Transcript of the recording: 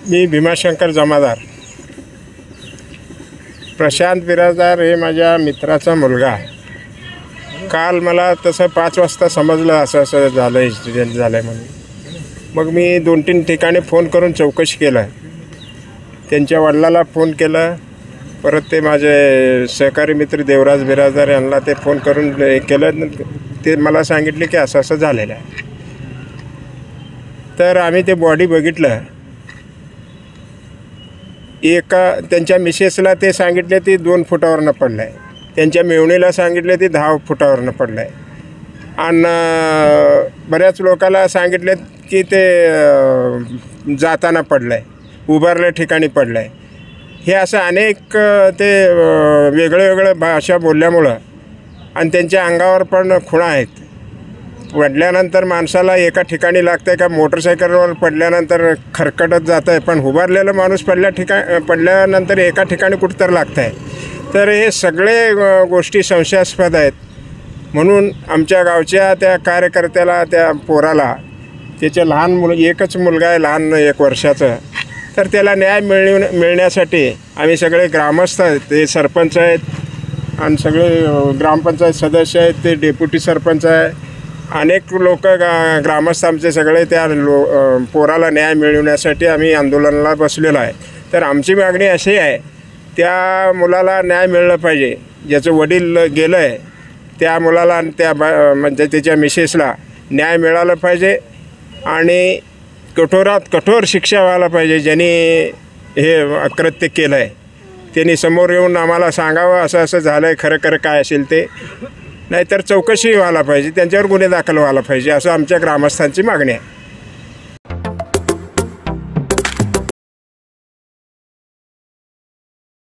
मी भीमाशंकर जमादार. प्रशांत बिराजदार हे माझ्या मित्राचा मुलगा आहे. काल मला तसं 5 वाजता समजलं असं असं झालं, ॲक्सिडेंट झालं आहे म्हणून. मग मी 2-3 ठिकाणी फोन करून चौकशी केलं. त्यांच्या वडिलाला फोन केलं, परत ते माझे सहकारी मित्र देवराज बिराजदार यांना ते फोन करून केलं. ते मला सांगितले की असं असं झालेलं आहे. तर आम्ही ते बॉडी बघितलं. त्यांच्या मिसेसला ते सांगितले ती 2 फुटावरनं पडलं आहे. त्यांच्या मेवणीला सांगितले ती 10 फुटावरनं पडलं आहे. आणि बऱ्याच लोकांना सांगितले की ते जाताना पडलं आहे, उभारल्या ठिकाणी पडलं आहे. हे असं अनेक ते वेगळं भाषा बोलल्यामुळं आणि त्यांच्या अंगावर पण खुणा आहेत. पडल्यानंतर माणसाला एका ठिकाणी लागतं आहे का मोटरसायकलवर पडल्यानंतर खरकटत जातं आहे, पण उभारलेलं माणूस पडल्यानंतर एका ठिकाणी कुठं तर लागतं आहे. तर हे सगळे गोष्टी संशयास्पद आहेत. म्हणून आमच्या गावच्या त्या कार्यकर्त्याला, त्या पोराला, त्याचे लहान एकच मुलगा आहे, लहान 1 वर्षाचं. तर त्याला न्याय मिळण्यासाठी आम्ही सगळे ग्रामस्थ आहेत, ते सरपंच आहेत आणि सगळे ग्रामपंचायत सदस्य आहेत, ते डेप्युटी सरपंच आहे, अनेक लोक ग्रामस्थ आमचे सगळे त्या पोराला न्याय मिळवण्यासाठी आम्ही आंदोलनाला बसलेलो आहे. तर आमची मागणी अशी आहे, त्या मुलाला न्याय मिळलं पाहिजे. ज्याचं वडील गेलं आहे त्या मुलाला त्या म्हणजे त्याच्या मिसेसला न्याय मिळाला पाहिजे आणि कठोरात कठोर शिक्षा व्हायला पाहिजे. ज्यांनी हे अकृत्य केलं आहे त्यांनी समोर येऊन आम्हाला सांगावं असं असं झालं आहे, खरं काय असेल ते. नाहीतर चौकशी व्हायला पाहिजे, त्यांच्यावर गुन्हे दाखल व्हायला पाहिजे, असं आमच्या ग्रामस्थांची मागणी आहे.